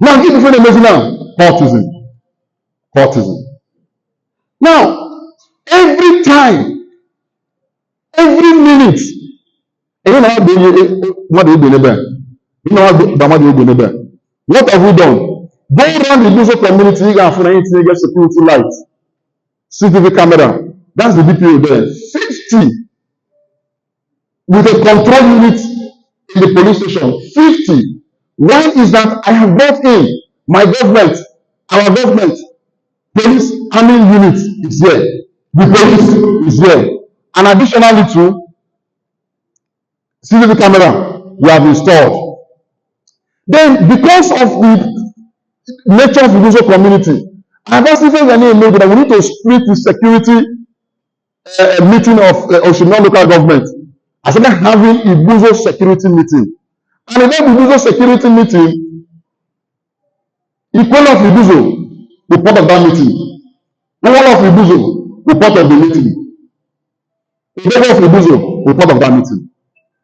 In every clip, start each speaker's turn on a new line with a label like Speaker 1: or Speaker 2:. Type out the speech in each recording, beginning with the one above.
Speaker 1: Now, give me the message now. Cultism. Cultism. Now, every time, every minute, what have we done? Go around the user community, you can find anything, you get security lights, CCTV camera. That's the DPO there. 50 with a control unit in the police station. 50. Why is that? I have brought in my government, our government, police army unit is here. The police is here. And additionally to CCTV camera we have installed. Then because of the nature of the user community, I have also said that we need to split the security meeting of Oshimon local government. I started having a Ibuzo security meeting. And in that Ibuzo security meeting, equal of Ibuzo were part of that meeting. All of Ibuzo were part of the meeting. All of Ibuzo were part of that meeting.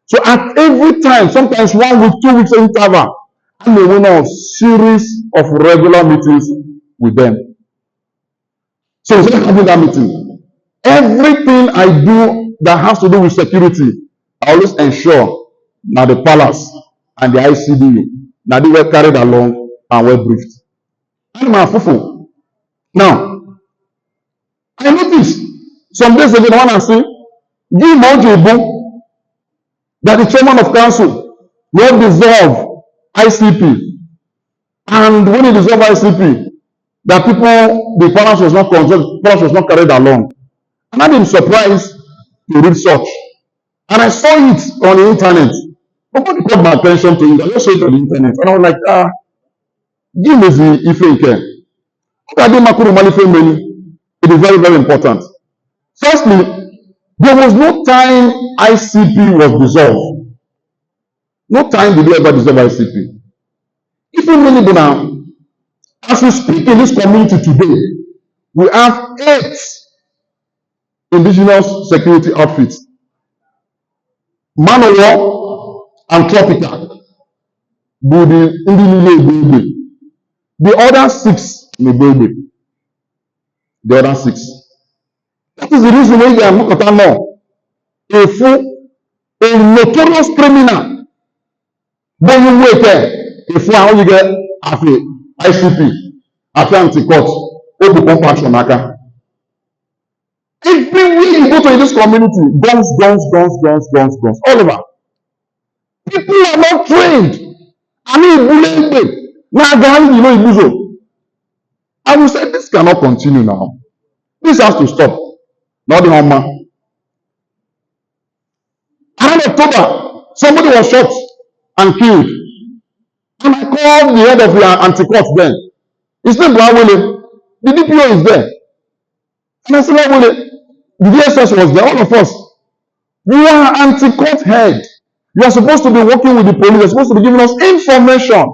Speaker 1: So at every time, sometimes 1 week, 2 weeks interval, I'm a winner of series of regular meetings with them. So instead of having that meeting, everything I do that has to do with security, I always ensure now the palace and the ICD now they were carried along and were briefed. I'm a fufu. Now, I noticed some days ago when I say, give Mount that the chairman of council will dissolve ICP, and when he dissolved ICP, that people, the palace was not controlled, palace was not carried along. And I've been surprised to read such. And I saw it on the internet. Nobody called my attention to it. I just saw it on the internet. And I was like, give me the Ife. It is very, very important. Firstly, there was no time ICP was dissolved. No time did they ever dissolve ICP. Even really now, as we speak in this community today, we have 8 indigenous security outfits. Manowar and Tropical. The other 6 Nebebe. The other 6. That is the reason why they are not more. A notorious criminal. Then you wait there. If you get after ICP, after Anti-Cult, or the compaction maker. Everywhere you go to in this community, guns, all over. People are not trained. I mean, I will say this cannot continue now. This has to stop. Not the Homa. And in October, somebody was shot and killed. And I called the head of the Anti-Cult then. His name Brawele. The DPO is there. And I said, Brawele, the DSS was there, all of us. You are Anti-Cult head. You are supposed to be working with the police. You are supposed to be giving us information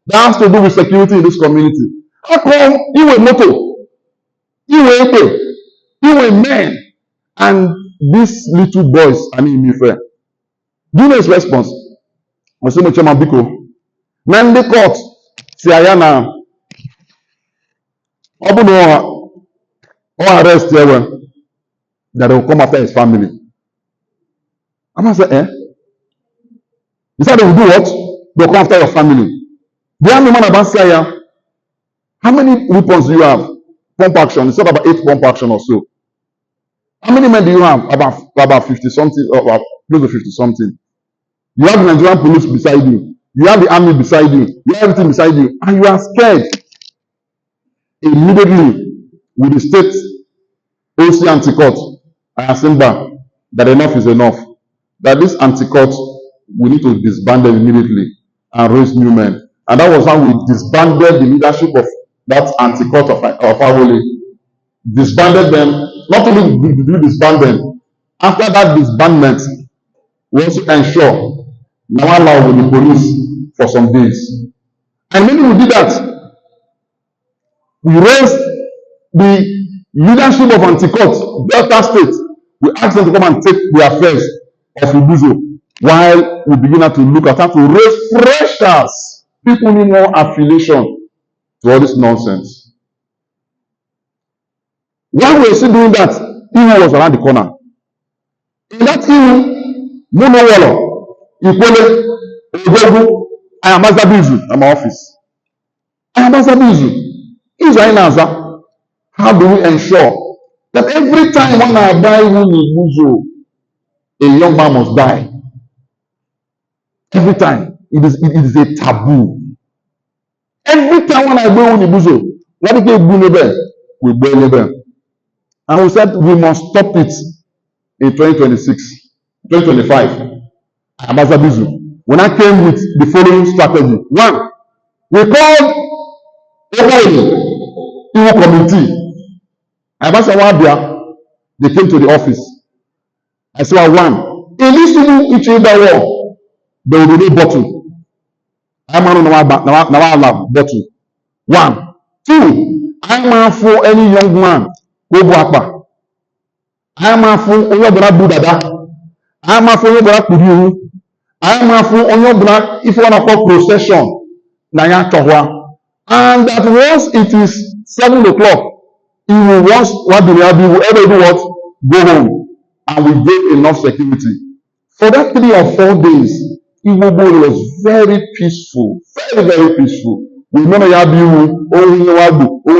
Speaker 1: that has to do with security in this community. How come you were Moto? You were Epe? You were men? And these little boys, I mean, me fair. Do you know his response? I say, Chairman Biko. Man, the court, say, Ayana, open or arrest here that will come after his family. I'm going to say, He said they will do what? They'll come after your family. The army man about Saya, how many weapons do you have? Pump action. It's not about 8 pump action or so. How many men do you have? About 50 something, or about close to 50 something. You have the Nigerian police beside you. You have the army beside you. You have everything beside you. And you are scared. Immediately, with the state OC Anti-Cult, I assume that enough is enough. That this Anti-Cult, we need to disband them immediately and raise new men. And that was how we disbanded the leadership of that Anti-Cult of Awole. Disbanded them. Not only did we disband them, after that disbandment, we also ensure now allow with the police for some days. And when we did that, we raised the leadership of Anti-Cult, Delta State. We asked them to come and take the affairs of Ibuzo while we begin to look at how to raise freshers, people need more affiliation to all this nonsense. While we were still doing that, Iwu was around the corner. In that Iwu, Munowolo, Ikwele, Ogogu, I am Azabizu at my office. I am Azabizu. Israel, how do we ensure that every time when I buy Iwu, a young man must die? Every time. It is a taboo. Every time when I go Unibuzo, what do you do? We burn them. And we said we must stop it in 2026, 2025. Amazabizu. When I came with the following strategy. One, we called Iwu committee. Abasawabia, they came to the office. I said, one, in this each other war, there will be no bottle. I'm not bottle. One. Two, I'm not for any young man. Go back. I'm not for Oyobra Budada. I'm not for Oyobra Kudu. I'm not for Oyobra, if you want to call procession. Naya Tohwa. And that once it is 7 o'clock, he will once what do we have? He will ever do what? Go home. And we gave enough security. For that 3 or 4 days, Igbo was very peaceful, very, very peaceful. We know that you only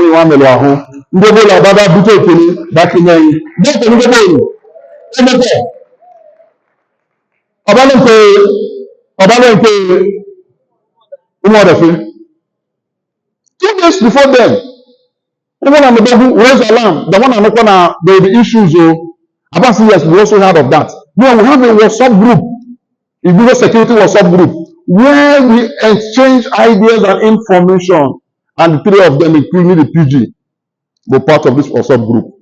Speaker 1: one Meluaho. Ndebo la baba buto kini bakinyan. Ndebo ndebo. Ndebo. Obalonke umodefe. 2 days before then, the one on the Bible raised alarm. The one on the corner, there will be issues. About 6 years, we also heard of that. No, we have a WhatsApp group. Igbo security WhatsApp group where we exchange ideas and information, and the 3 of them, including the PG, were part of this WhatsApp group.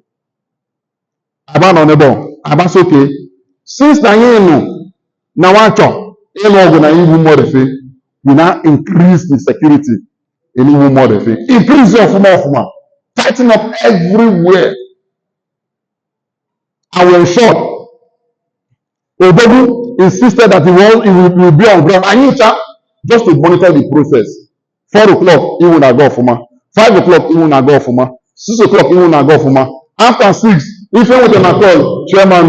Speaker 1: Abas okay. Since now we now increase the security in Igbo more. Increase of tighten up everywhere. And we're short. Odogu insisted that he will be on ground. Anita, just to monitor the process. 4 o'clock, he will not go for ma. 5 o'clock, he will not go for ma. 6 o'clock, he will not go for ma. After 6, if you want to call, chairman,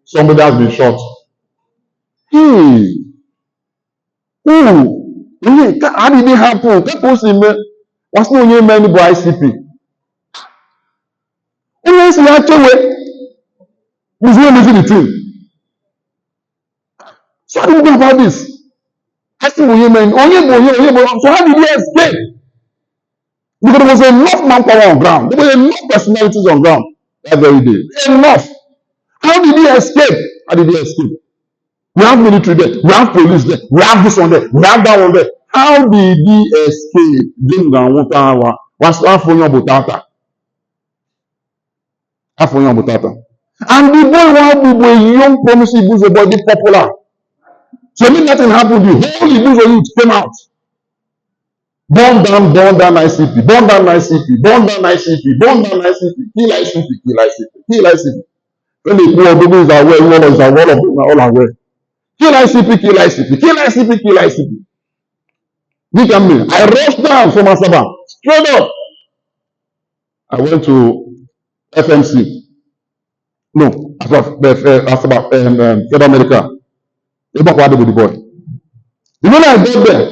Speaker 1: somebody has been shot. How did it happen? That person was no new man by ICP. Yes, we actually. He's not losing the team. So how do you go about this? Asking women, so how did he escape? Because there was enough manpower on ground. There were enough personalities on ground that very day. Enough. How did he escape? How did he escape? We have military there. We have police there. We have this one there. We have that one there. How did he escape? And the boy were young, promising Igbo body popular. So when nothing happened, the whole Igbo youth came out. Burn down ICP, burn down ICP, burn down ICP, burn down ICP, kill ICP, kill ICP, kill ICP. When the poor people is aware, all of them are all aware. Kill ICP, kill ICP, kill ICP, kill ICP. Look at me. I rushed down from Asaba, straight up. I went to FMC. No, Asaba, Federal America. They back with the boy. The moment I got there,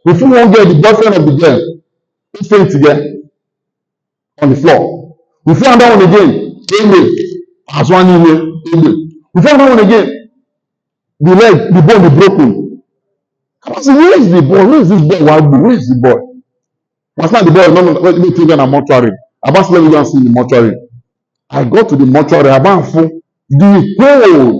Speaker 1: before one girl, the boyfriend of the girl, he stayed together on the floor. Before another one again, as one email, before another one again, the leg, the bone, be broken. I said, where is the boy? Where is this boy? Where is the boy? Last night the boy, no, let me take a mortuary. About let me go and see the mortuary. I got to the mortuary, about the hole.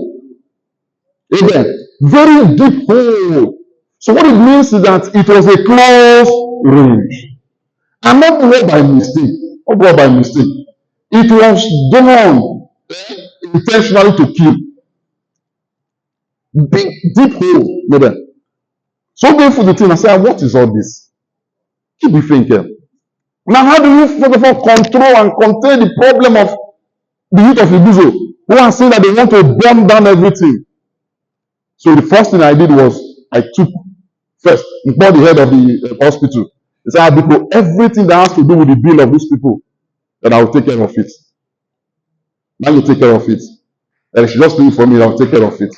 Speaker 1: Amen. Very deep hole. So what it means is that it was a close range. And not go by mistake. Not go by mistake. It was done intentionally to kill. Big, deep hole. Amen. So going for the thing, I said, what is all this? Keep it thinking. Now, how do you, first of all, control and contain the problem of the youth of Ibuzo who are saying that they want to burn down everything? So the first thing I did was I took first. He called the head of the hospital. He said, people, everything that has to do with the bill of these people, that I will take care of it. Now you take care of it. And she just leave for me, I'll take care of it.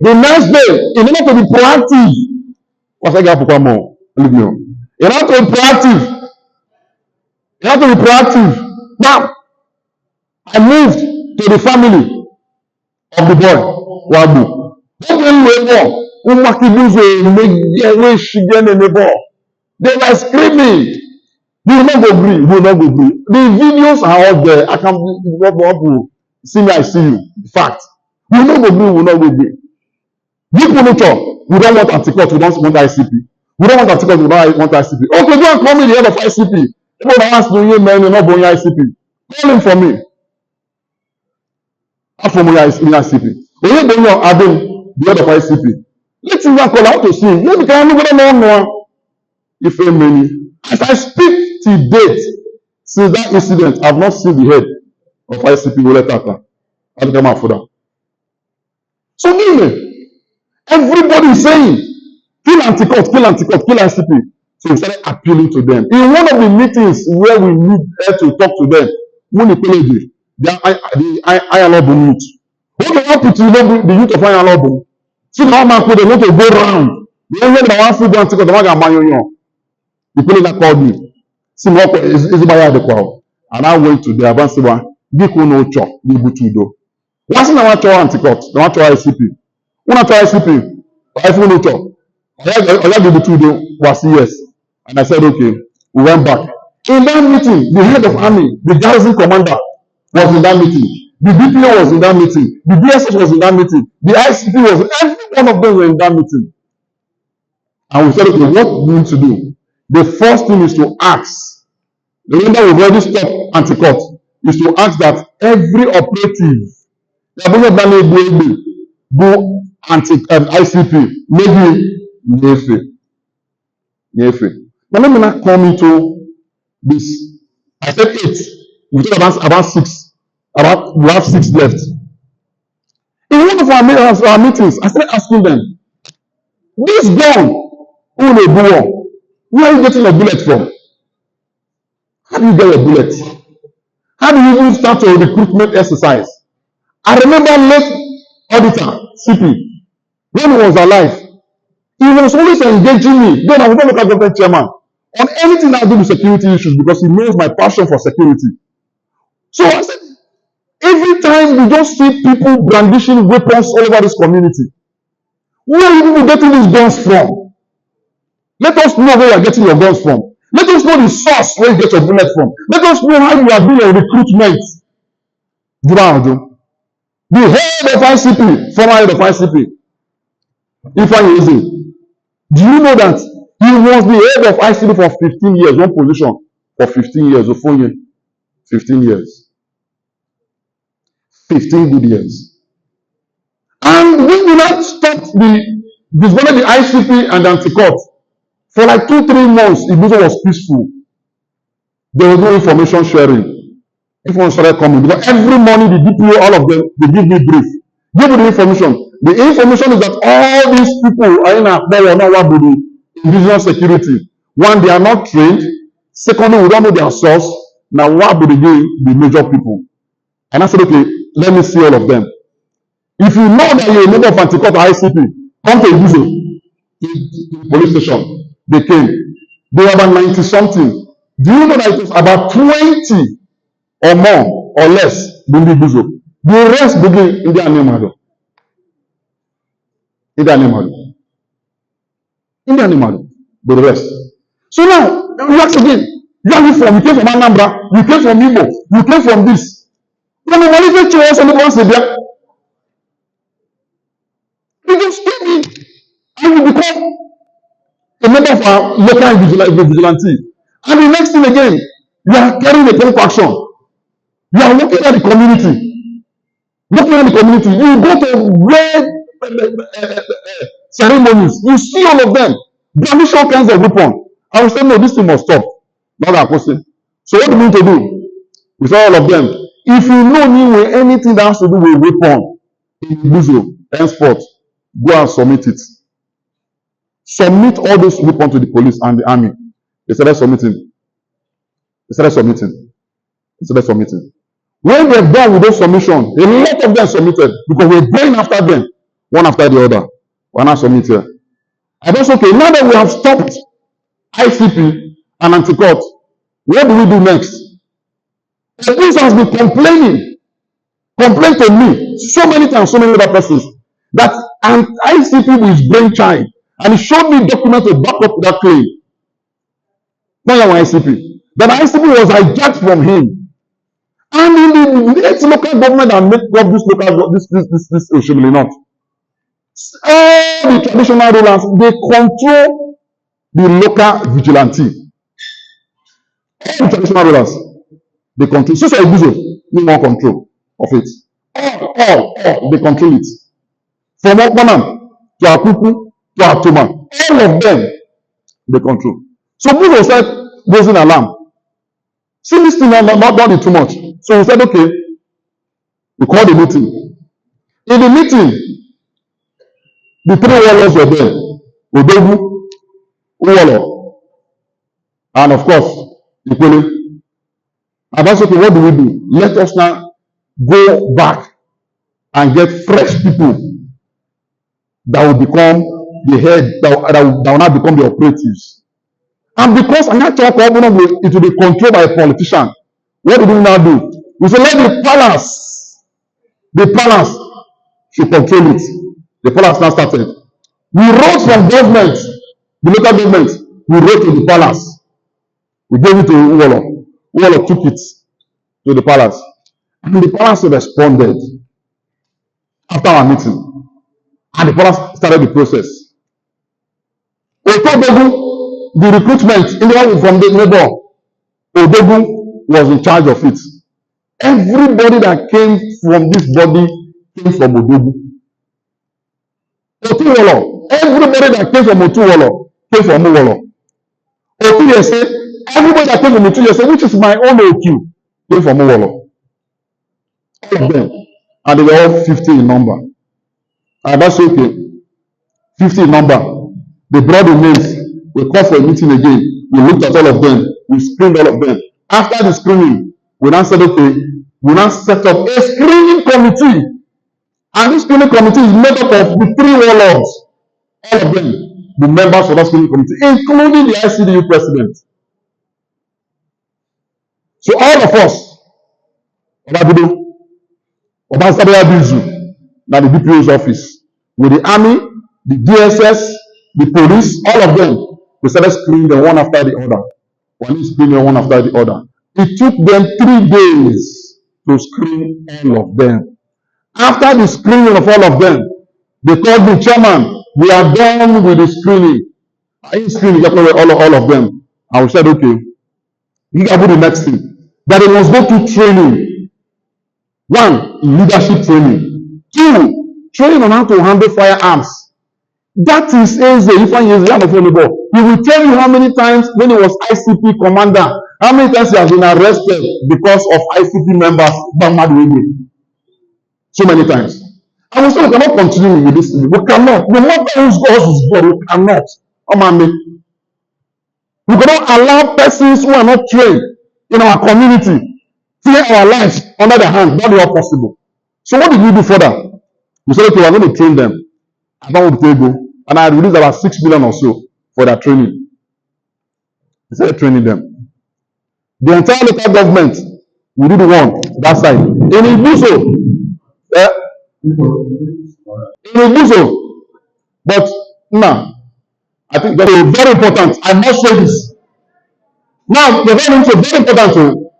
Speaker 1: The next day, in order to be proactive, what's I got for more? Leave me on. In order to be proactive, you have to be proactive. Now, I moved to the family of the boy, Wabu. They were screaming. We will not go agree. We will not go agree. The videos are all there. I can people see me, I see you. Fact. We will not go agree. We will not go agree. People no talk. We don't want Anti-Cult. We don't want ICP. We don't want Anti-Cult. We don't want ICP. Okay, go and call me the head of ICP. People that ask you, man, you're not going ICP. Call him for me. Ask for me ICP. When you bring your Adam, the head of ICP, let him call out to see. Maybe can I know if many. As I speak to date, since that incident, I've not seen the head of ICP will let happen. I'll come out for that. So anyway, everybody is saying, kill Anti-Cult, kill Anti-Cult, kill ICP. So we started appealing to them. In one of the meetings where we need to talk to them, when the Ayalobum youth. What they want to know the youth of Ayalobum? See how much they want to go around. The only one wants to go Anti-Cult, the one that the people that called me. See what is by the crowd. And I went to the advanced one. Giko no chop, the butudo. What's not want to Anti-Cult? They want to ICP. When I try ICP, I feel no chop. I had the butudo was yes. And I said, okay, we went back. In that meeting, the head of army, the garrison commander was in that meeting. The DPO was in that meeting. The DSS was in that meeting. The ICP was, every one of them were in that meeting. And we said, okay, what we need to do? The first thing is to ask. Remember, we've already stopped Anti-Cult. Is to ask that every operative, go ICP, maybe Nefe. But let me not come into this. I said 8. We talk about 6. We have 6 left. In one of our meetings, I started asking them, this gun, where are you getting a bullet from? How do you get a bullet? How do you even start a recruitment exercise? I remember late auditor, CP, when he was alive, he was always engaging me. Then I was not local government chairman on anything that I do with security issues because he knows my passion for security. So I said, every time we just see people brandishing weapons all over this community, where are you getting these guns from? Let us know where you are getting your guns from. Let us know the source where you get your bullet from. Let us know how you are doing your recruitment. The head of ICP, former head of ICP, Esewezie, do you know that he was the head of ICP for 15 years, one position for 15 years, or 4 years, 15 years. 15 good years. And we will not stop disbanding the ICP and Anti-Cult. For like 2-3 months, Ibuzo was peaceful. There was no information sharing. Information started coming. Because every morning, the DPO, all of them, they give me brief. Give me the information. The information is that all these people are in a the indigenous security. One, they are not trained. Secondly, we don't know their source. Now, what would they do the major people? And I said, okay, let me see all of them. If you know that you're a member of Anti-Cult or ICP, come to Ibuzo, the police station. They came. They were about 90 something. Do you know that it was about 20 or more or less in Ibuzo? The rest begin in their name. In the animal, but the rest. So now, once again, you came from Anambra, you came from Igbo, you came from this. When the Malay chose on the ones there, you just came in and you become a member of our local vigilante. And the next thing again, you are carrying a pen action. You are working at the community. You go to red ceremonies, you see all of them, brandish all kinds of weapons. I will say, no, this thing must stop. Not that person. So what do you need to do? With all of them, if you know anything that has to do with weapon in Ibuzo, henceforth, go and submit it. submit all those weapons to the police and the army. They started submitting. They started submitting. They started submitting. When they're done with those submissions, a lot of them submitted because we're going after them, one after the other. We're not submitted. And that's okay. Now that we have stopped ICP and Anti-Cult, what do we do next? The police has been complained to me so many times, so many other persons, that an ICP with his brainchild, and he showed me documents to back up that claim. Not your ICP. That ICP was hijacked from him. And in the 8 local government that make up this local this Oshimili North, all the traditional rulers, they control the local vigilante. All the traditional rulers, they control. So Esewezie, no more control of it. All, they control it. From Okmanam to Akuku to Atuma, all of them, they control. So people said, raising alarm. See, this thing not done it too much. So we said, okay, we called a meeting. In the meeting, the 3 warlords were there. Odegu, Uwolo, and of course, Ikwele. And that's okay, what do we do? Let us now go back and get fresh people that will become the head, that will now become the operatives. And because I'm not talking about it will be controlled by a politician, what do we now do? We say, let the palace should control it. The palace now started. We wrote from government, the local government, we wrote to the palace. We gave it to Uwolo. Uwolo took it to the palace. And the palace responded after our meeting. And the palace started the process. Odegu, the recruitment in the one from the neighbor, Odegu was in charge of it. Everybody that came from this body came from Odegu. Otuwolo, everybody that came from Otuwolo came from Uwolo. Otuyese, everybody that came from Otuyese, which is my own OQ, came from Uwolo. All of them. And they were all 50 in number. And that's okay. 50 in number. They brought the names. We called for a meeting again. We looked at all of them. We screened all of them. After the screening, we now said, okay, we now set up a screening committee. And this screening committee is made up of the 3 warlords. All of them, the members of that screening committee, including the ICDU president. So all of us, Obabudu, Obasabiabizu, now the DPO's office, with the army, the DSS, the police, all of them, we started screening them one after the other. One screening one after the other. It took them 3 days to screen all of them. After the screening of all of them, they called the chairman. We are done with the screening. I screening all of them. And we said, okay, you can do the next thing. That they must go to training. 1, leadership training. 2, training on how to handle firearms. That is easy. If one is young of anybody, he will tell you how many times when he was ICP commander, how many times he has been arrested because of ICP members. So many times. And we say we cannot continue with this. We cannot. No matter whose God is God, we cannot. We cannot allow persons who are not trained in our community fear our lives under their hand. Not all possible. So what did we do further? We said, okay, we are going to train them. About a go. And I released about 6 million or so for their training. We started training them. The entire local government, we did one that side. In Ibuso, but now, I think that is very important. I must say this. Now, the very important too.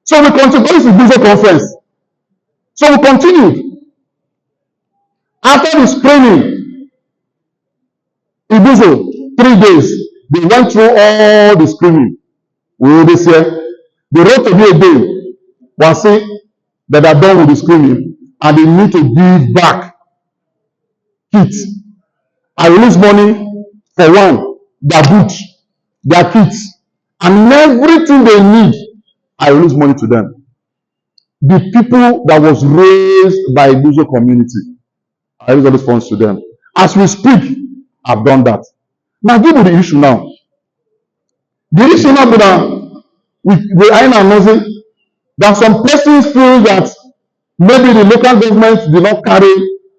Speaker 1: So we continued. This is Ibuso conference. So we continued. After the screening, Ibuso, 3 days, they went through all the screening. We will this year. They wrote to me again, was saying that they are done with the screening and they need to give back kits. I release money for one, their boots, their kits, and everything they need. I release money to them. The people that was raised by Ibuso community, I raise all these funds to them. As we speak, I've done that. Now, give me the issue now. The issue now be that we are announcing that some persons feel that maybe the local government did not carry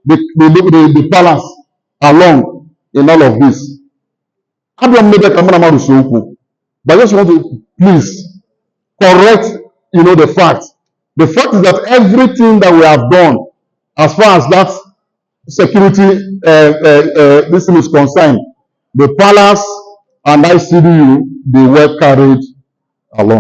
Speaker 1: the palace along in all of this. I don't know that, but I just want to please correct, the fact. The fact is that everything that we have done, as far as that security, this thing is concerned, the palace and ICDU, they were carried along.